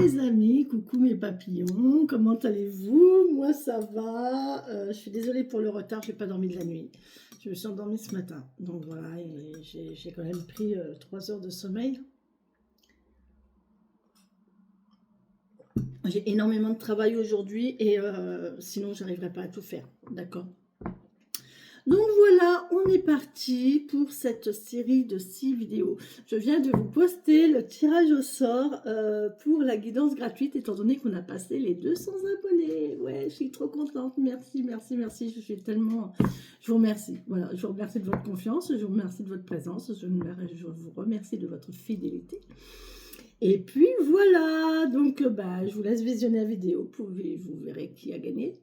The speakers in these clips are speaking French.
les amis, coucou mes papillons, comment allez-vous? Moi ça va, je suis désolée pour le retard, j'ai pas dormi de la nuit. Je me suis endormie ce matin, donc voilà, et j'ai quand même pris 3 heures de sommeil. J'ai énormément de travail aujourd'hui et sinon j'arriverai pas à tout faire, d'accord? Donc voilà, on est parti pour cette série de 6 vidéos. Je viens de vous poster le tirage au sort pour la guidance gratuite, étant donné qu'on a passé les 200 abonnés. Ouais, je suis trop contente. Merci, merci, merci. Je suis tellement... Je vous remercie. Voilà, je vous remercie de votre confiance, je vous remercie de votre présence, je vous remercie de votre fidélité. Et puis voilà, donc je vous laisse visionner la vidéo, vous verrez qui a gagné.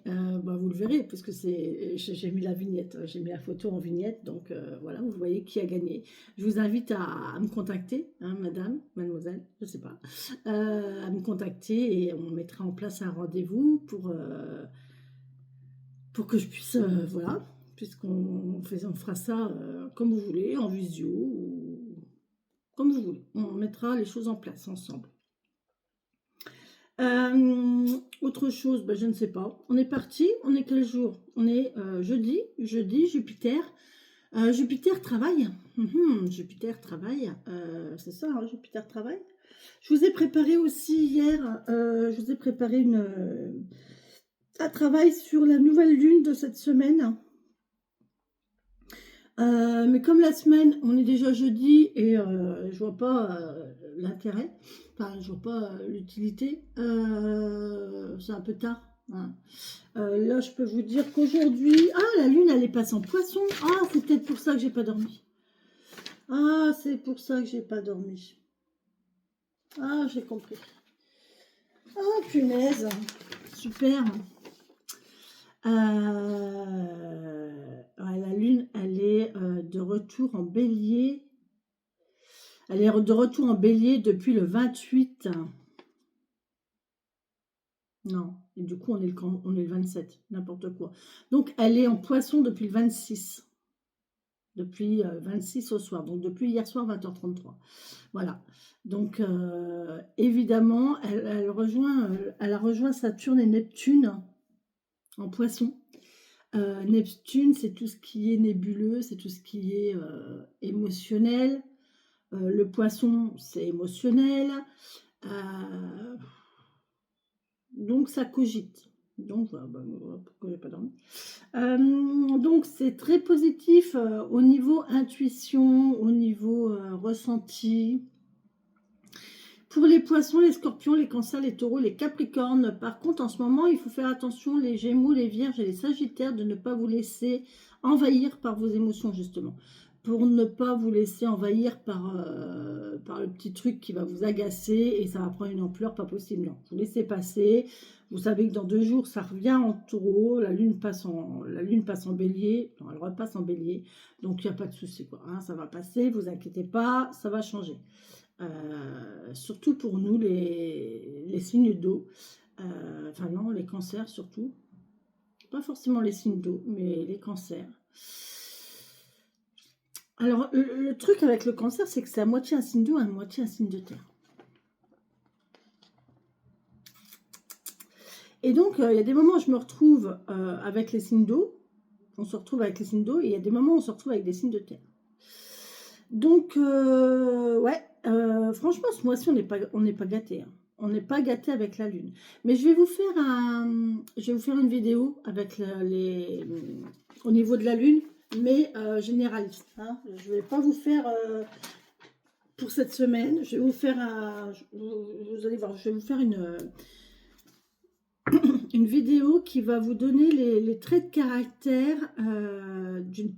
Vous le verrez, parce que j'ai mis la vignette, j'ai mis la photo en vignette, donc voilà, vous voyez qui a gagné. Je vous invite à me contacter, hein, madame, mademoiselle, je sais pas, à me contacter et on mettra en place un rendez-vous pour que je puisse, voilà, puisqu'on fera ça comme vous voulez, en visio, ou comme vous voulez. On mettra les choses en place ensemble. Autre chose, je ne sais pas. On est parti, on est quel jour? On est jeudi, Jupiter. Jupiter travaille. Jupiter travaille. C'est ça, hein, Jupiter travaille. Je vous ai préparé aussi hier, je vous ai préparé un travail sur la nouvelle lune de cette semaine. Mais comme la semaine, on est déjà jeudi et je vois pas l'intérêt, enfin je vois pas l'utilité, c'est un peu tard. Hein. Là, je peux vous dire qu'aujourd'hui, la lune elle est passée en poisson. Ah, c'est peut-être pour ça que j'ai pas dormi. Ah, c'est pour ça que j'ai pas dormi. Ah, j'ai compris. Ah, punaise, super. La lune, elle est de retour en bélier. Elle est de retour en bélier depuis le 28. Non, et du coup, on est le 27, n'importe quoi. Donc, elle est en poisson depuis le 26. Depuis 26 au soir. Donc, depuis hier soir, 20h33. Voilà. Donc, évidemment, elle a rejoint Saturne et Neptune en poisson. Neptune, c'est tout ce qui est nébuleux, c'est tout ce qui est émotionnel. Le poisson, c'est émotionnel. Donc, ça cogite. Donc, voilà, pourquoi j'ai pas dormi. Donc, c'est très positif au niveau intuition, au niveau ressenti. Pour les poissons, les scorpions, les cancers, les taureaux, les capricornes, par contre, en ce moment, il faut faire attention, les gémeaux, les vierges et les sagittaires, de ne pas vous laisser envahir par vos émotions, justement. Pour ne pas vous laisser envahir par le petit truc qui va vous agacer et ça va prendre une ampleur pas possible. Non, vous laissez passer. Vous savez que dans 2 jours, ça revient en taureau, la lune passe en bélier, non, elle repasse en bélier, donc il n'y a pas de souci, quoi. Hein, ça va passer, vous inquiétez pas, ça va changer. Surtout pour nous, les signes d'eau. Enfin non, les cancers surtout. Pas forcément les signes d'eau, mais les cancers. Alors, le truc avec le cancer, c'est que c'est à moitié un signe d'eau, à moitié un signe de terre. Et donc, il y a des moments où je me retrouve avec les signes d'eau. On se retrouve avec les signes d'eau. Et il y a des moments où on se retrouve avec des signes de terre. Donc, ouais, franchement, ce mois-ci, on n'est pas gâtés. Hein. On n'est pas gâté avec la lune. Mais je vais vous faire une vidéo avec au niveau de la lune, mais généraliste. Hein. Je ne vais pas vous faire pour cette semaine. Je vais vous faire vous allez voir, je vais vous faire une vidéo qui va vous donner les traits de caractère d'une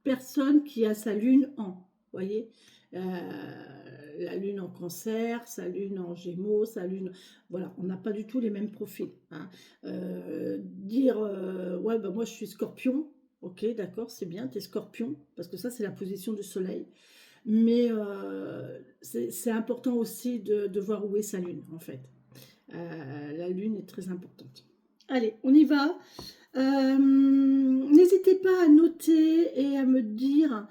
personne qui a sa lune en. Vous voyez, la lune en cancer, sa lune en gémeaux, sa lune... Voilà, on n'a pas du tout les mêmes profils. Hein. Ouais, moi je suis scorpion. Ok, d'accord, c'est bien, tu es scorpion. Parce que ça, c'est la position du soleil. Mais c'est important aussi de voir où est sa lune, en fait. La lune est très importante. Allez, on y va. N'hésitez pas à noter et à me dire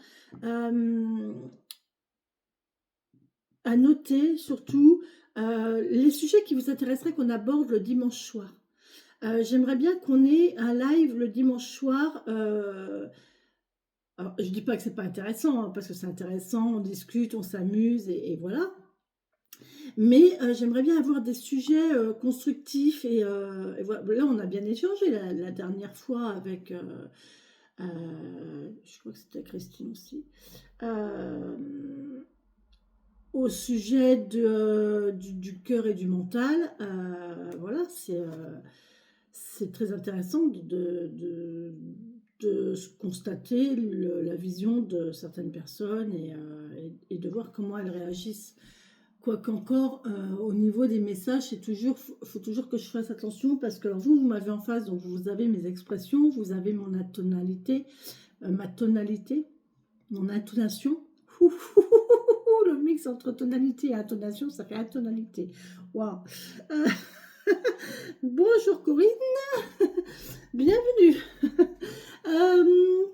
à noter surtout les sujets qui vous intéresseraient qu'on aborde le dimanche soir. J'aimerais bien qu'on ait un live le dimanche soir. Alors, je dis pas que c'est pas intéressant, hein, parce que c'est intéressant, on discute, on s'amuse et voilà. Mais j'aimerais bien avoir des sujets constructifs et voilà. Là, on a bien échangé la dernière fois avec, je crois que c'était Christine aussi, euh, au sujet du cœur et du mental. Voilà, c'est très intéressant de constater la vision de certaines personnes et de voir comment elles réagissent. Quoiqu'encore, au niveau des messages, faut toujours que je fasse attention parce que alors vous m'avez en face, donc vous avez mes expressions, vous avez mon atonalité, ma tonalité, mon intonation. Ouh, ouh, ouh, ouh, le mix entre tonalité et intonation, ça fait intonalité. Waouh. Euh, Bonjour Corinne, bienvenue. Euh,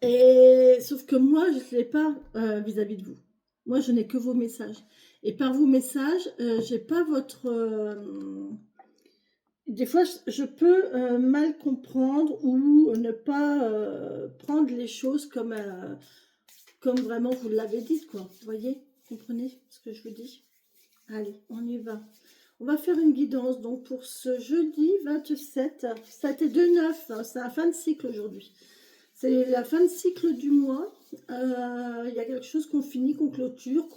et sauf que moi, je ne l'ai pas vis-à-vis de vous. Moi, je n'ai que vos messages. Et par vos messages, j'ai pas votre. Des fois, je peux mal comprendre ou ne pas prendre les choses comme vraiment vous l'avez dit, quoi. Vous voyez? Comprenez ce que je vous dis? Allez, on y va. On va faire une guidance donc pour ce jeudi 27. Ça a été 2-9, hein, c'est la fin de cycle aujourd'hui. C'est la fin de cycle du mois. Il y a quelque chose qu'on finit, qu'on clôture,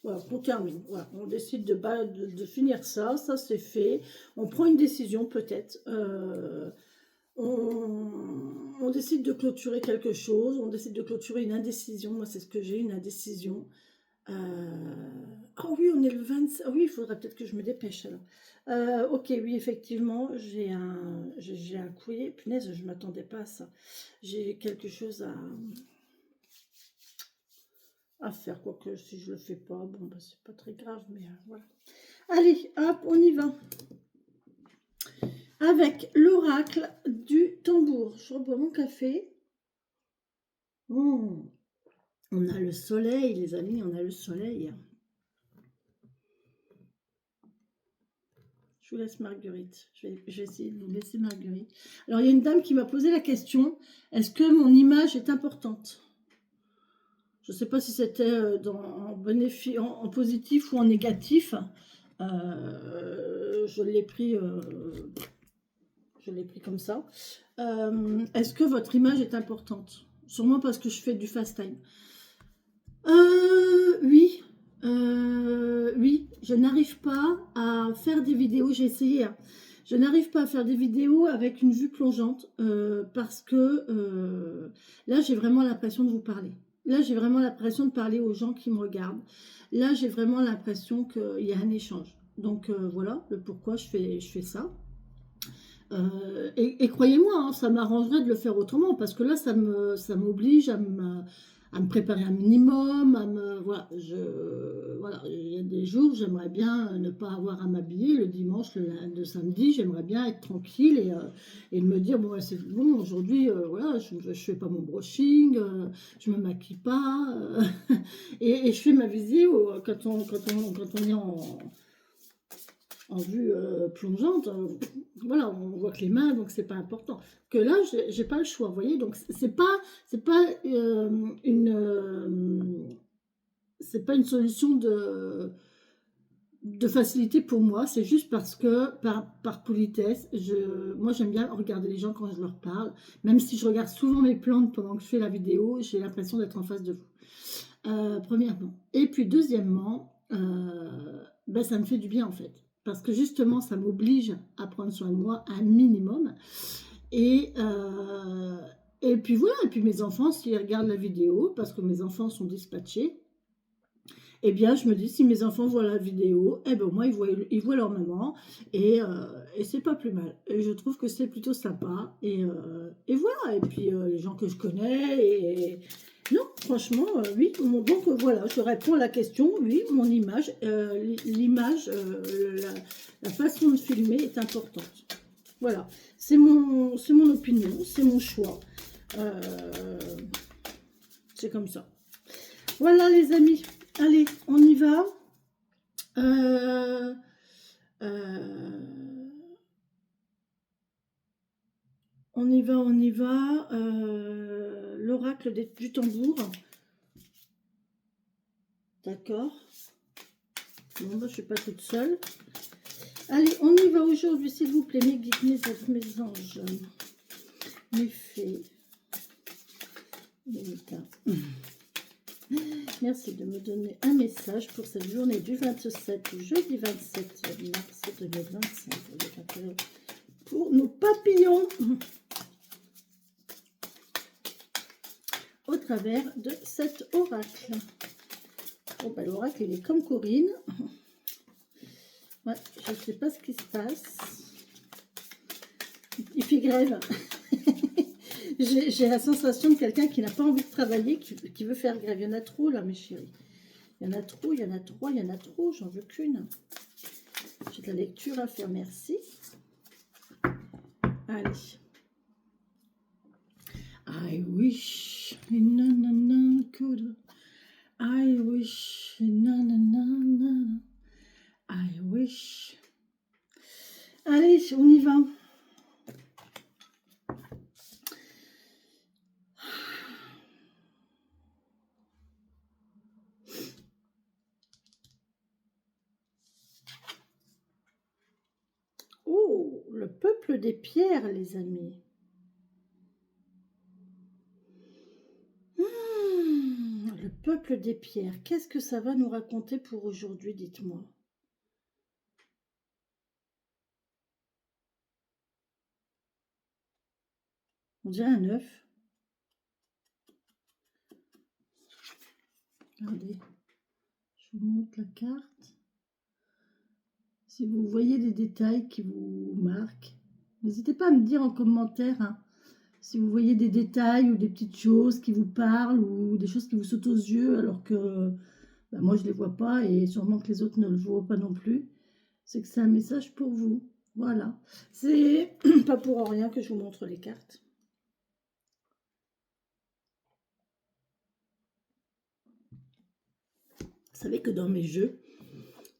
voilà, qu'on termine. Voilà, on décide de finir ça, ça c'est fait. On prend une décision peut-être. On décide de clôturer quelque chose, on décide de clôturer une indécision. Moi, c'est ce que j'ai, une indécision. Oh oui, on est le 27. Ah oui, il faudrait peut-être que je me dépêche alors. Ok, oui, effectivement, j'ai un courrier. Punaise, je ne m'attendais pas à ça. J'ai quelque chose à faire, quoique si je le fais pas, bon, bah, c'est pas très grave, mais voilà. Allez, hop, on y va. Avec l'oracle du tambour. Je rebois mon café. On a le soleil, les amis, on a le soleil. Je vous laisse Marguerite. Je vais essayer de vous laisser Marguerite. Alors, il y a une dame qui m'a posé la question, est-ce que mon image est importante? Je ne sais pas si c'était en positif ou en négatif. Je l'ai pris comme ça. Est-ce que votre image est importante? Sûrement parce que je fais du fast time. Oui. Oui, je n'arrive pas à faire des vidéos, j'ai essayé, hein. Je n'arrive pas à faire des vidéos avec une vue plongeante parce que là, j'ai vraiment l'impression de vous parler. Là, j'ai vraiment l'impression de parler aux gens qui me regardent. Là, j'ai vraiment l'impression qu'il y a un échange. Donc voilà le pourquoi je fais ça. Et croyez-moi, hein, ça m'arrangerait de le faire autrement parce que là, ça m'oblige à me préparer un minimum, voilà, il y a des jours, j'aimerais bien ne pas avoir à m'habiller le dimanche, le samedi, j'aimerais bien être tranquille et me dire, bon, ouais, c'est bon, aujourd'hui, voilà, je fais pas mon brushing, je me maquille pas, et je fais ma visio quand on est en vue plongeante, voilà, on voit que les mains, donc c'est pas important. Que là, j'ai pas le choix, vous voyez, donc c'est pas c'est pas une solution de facilité pour moi, c'est juste parce que par politesse, moi j'aime bien regarder les gens quand je leur parle, même si je regarde souvent mes plantes pendant que je fais la vidéo, j'ai l'impression d'être en face de vous. Premièrement. Et puis deuxièmement, ben, ça me fait du bien en fait. Parce que justement, ça m'oblige à prendre soin de moi un minimum. Et, euh, et puis voilà, et puis mes enfants, s'ils regardent la vidéo, parce que mes enfants sont dispatchés, eh bien, je me dis, si mes enfants voient la vidéo, eh ben, au moins, ils voient leur maman, et c'est pas plus mal. Et je trouve que c'est plutôt sympa, et voilà, et puis les gens que je connais, non, franchement, oui, donc voilà, je réponds à la question, oui, mon image, l'image, la façon de filmer est importante. Voilà, c'est mon opinion, c'est mon choix, c'est comme ça. Voilà les amis, Allez, on y va. Euh, euh, on y va, on y va. L'oracle du tambour. D'accord. Bon, moi, je ne suis pas toute seule. Allez, on y va aujourd'hui, s'il vous plaît, mes guides, mes êtres, mes anges, mes fées, mes états. Merci de me donner un message pour cette journée du 27 au jeudi 27 mars 2025. Pour nos papillons, au travers de cet oracle. Bon, ben, l'oracle, il est comme Corinne. Ouais, je ne sais pas ce qui se passe. Il fait grève. J'ai la sensation de quelqu'un qui n'a pas envie de travailler, qui veut faire grève. Il y en a trop là, mes chéris. Il y en a trop, il y en a trois, il y en a trop. J'en veux qu'une. J'ai de la lecture à faire, merci. Allez. I wish na na na could. I wish na na na na. I wish. Allez, on y va. Oh, le peuple des pierres, les amis. Le peuple des pierres. Qu'est-ce que ça va nous raconter pour aujourd'hui, dites-moi. On dirait un œuf. Regardez, je vous montre la carte. Si vous voyez des détails qui vous marquent, n'hésitez pas à me dire en commentaire hein, si vous voyez des détails ou des petites choses qui vous parlent ou des choses qui vous sautent aux yeux alors que ben, moi je ne les vois pas et sûrement que les autres ne le voient pas non plus. C'est que c'est un message pour vous. Voilà. C'est pas pour rien que je vous montre les cartes. Vous savez que dans mes jeux,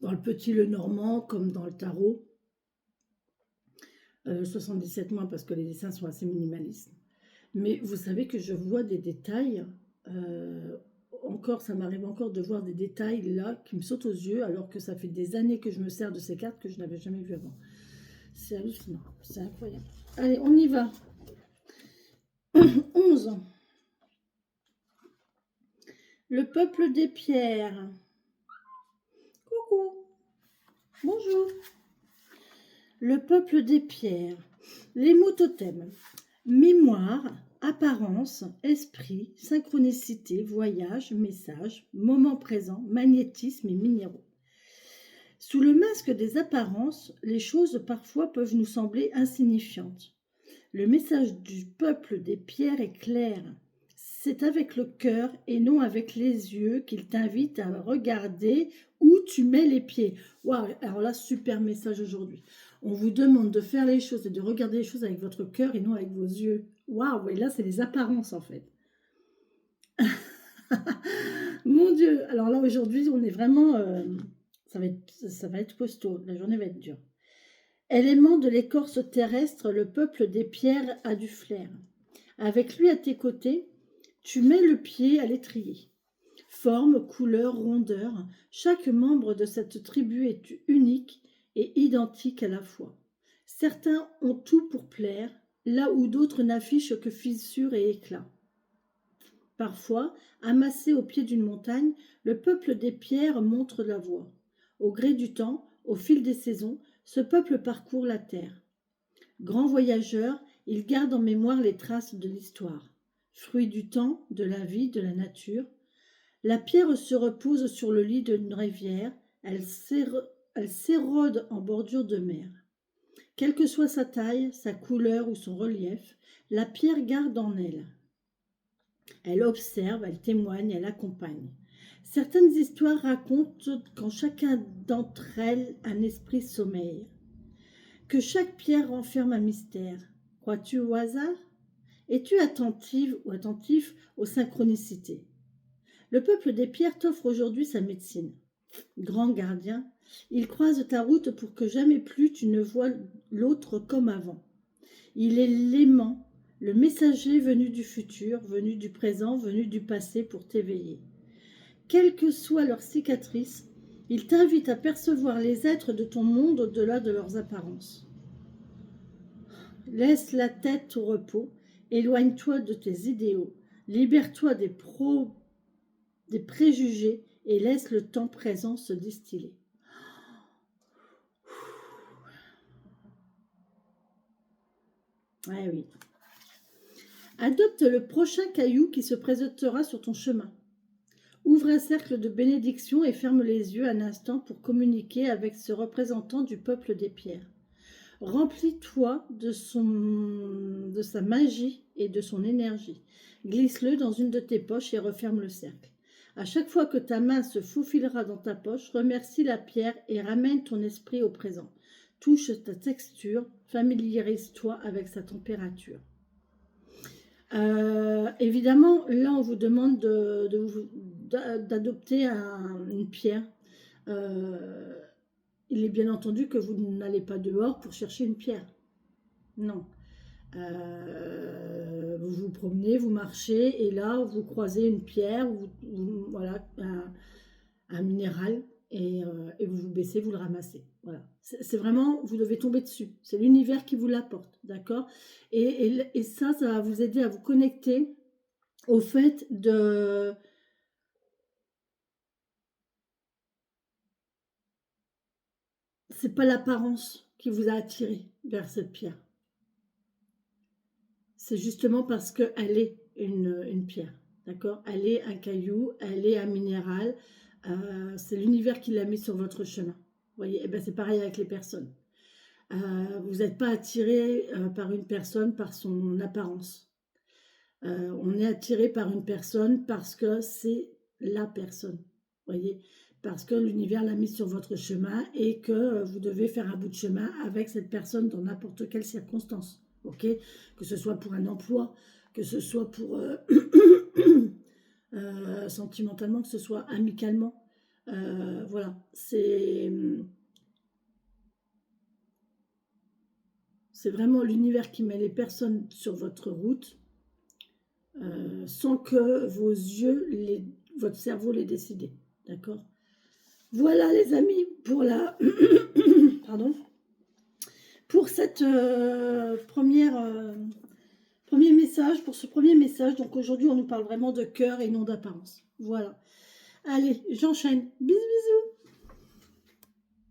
dans le petit Lenormand comme dans le tarot, 77 moins parce que les dessins sont assez minimalistes. Mais vous savez que je vois des détails, encore, ça m'arrive encore de voir des détails là qui me sautent aux yeux alors que ça fait des années que je me sers de ces cartes que je n'avais jamais vues avant. C'est hallucinant, c'est incroyable. Allez, on y va. 11. Le peuple des pierres. Coucou. Bonjour. Le peuple des pierres. Les mots totems. Mémoire, apparence, esprit, synchronicité, voyage, message, moment présent, magnétisme et minéraux. Sous le masque des apparences, les choses parfois peuvent nous sembler insignifiantes. Le message du peuple des pierres est clair. C'est avec le cœur et non avec les yeux qu'il t'invite à regarder où tu mets les pieds. Waouh, alors là, super message aujourd'hui. On vous demande de faire les choses et de regarder les choses avec votre cœur et non avec vos yeux. Waouh, et là, c'est les apparences en fait. Mon Dieu, alors là, aujourd'hui, on est vraiment... ça va être costaud, la journée va être dure. Élément de l'écorce terrestre, le peuple des pierres a du flair. Avec lui à tes côtés, tu mets le pied à l'étrier. Forme, couleur, rondeur, chaque membre de cette tribu est unique et identique à la fois. Certains ont tout pour plaire, là où d'autres n'affichent que fissures et éclats. Parfois, amassé au pied d'une montagne, le peuple des pierres montre la voie. Au gré du temps, au fil des saisons, ce peuple parcourt la terre. Grand voyageur, il garde en mémoire les traces de l'histoire. Fruit du temps, de la vie, de la nature, la pierre se repose sur le lit d'une rivière, elle s'érode en bordure de mer. Quelle que soit sa taille, sa couleur ou son relief, la pierre garde en elle. Elle observe, elle témoigne, elle accompagne. Certaines histoires racontent qu'en chacun d'entre elles, un esprit sommeille. Que chaque pierre renferme un mystère. Crois-tu au hasard? Es-tu attentive ou attentif aux synchronicités? Le peuple des pierres t'offre aujourd'hui sa médecine. Grand gardien, il croise ta route pour que jamais plus tu ne vois l'autre comme avant. Il est l'aimant, le messager venu du futur, venu du présent, venu du passé pour t'éveiller. Quelle que soit leur cicatrice, il t'invite à percevoir les êtres de ton monde au-delà de leurs apparences. Laisse la tête au repos, éloigne-toi de tes idéaux, libère-toi des préjugés et laisse le temps présent se distiller. Ah oui. Adopte le prochain caillou qui se présentera sur ton chemin. Ouvre un cercle de bénédiction et ferme les yeux un instant pour communiquer avec ce représentant du peuple des pierres. Remplis-toi de sa magie et de son énergie. Glisse-le dans une de tes poches et referme le cercle. À chaque fois que ta main se faufilera dans ta poche, remercie la pierre et ramène ton esprit au présent. Touche ta texture, familiarise-toi avec sa température. Évidemment, là, on vous demande d'adopter une pierre. Il est bien entendu que vous n'allez pas dehors pour chercher une pierre. Non. Vous vous promenez, vous marchez, et là, vous croisez une pierre, voilà, un minéral, et vous vous baissez, vous le ramassez. Voilà. C'est vraiment, vous devez tomber dessus. C'est l'univers qui vous l'apporte, d'accord, et ça va vous aider à vous connecter au fait de... C'est pas l'apparence qui vous a attiré vers cette pierre. C'est justement parce qu'elle est une pierre, d'accord? Elle est un caillou, elle est un minéral. C'est l'univers qui l'a mis sur votre chemin. Vous voyez, et ben c'est pareil avec les personnes. Vous n'êtes pas attiré par une personne par son apparence. On est attiré par une personne parce que c'est la personne. Vous voyez, parce que l'univers l'a mis sur votre chemin et que vous devez faire un bout de chemin avec cette personne dans n'importe quelle circonstance. Ok, que ce soit pour un emploi, que ce soit pour sentimentalement, que ce soit amicalement. Voilà, c'est vraiment l'univers qui met les personnes sur votre route sans que vos yeux, votre cerveau les décide. D'accord? Voilà les amis pour la... Pardon, pour cette premier message, pour ce premier message. Donc aujourd'hui, on nous parle vraiment de cœur et non d'apparence. Voilà. Allez, j'enchaîne. Bisous, bisous.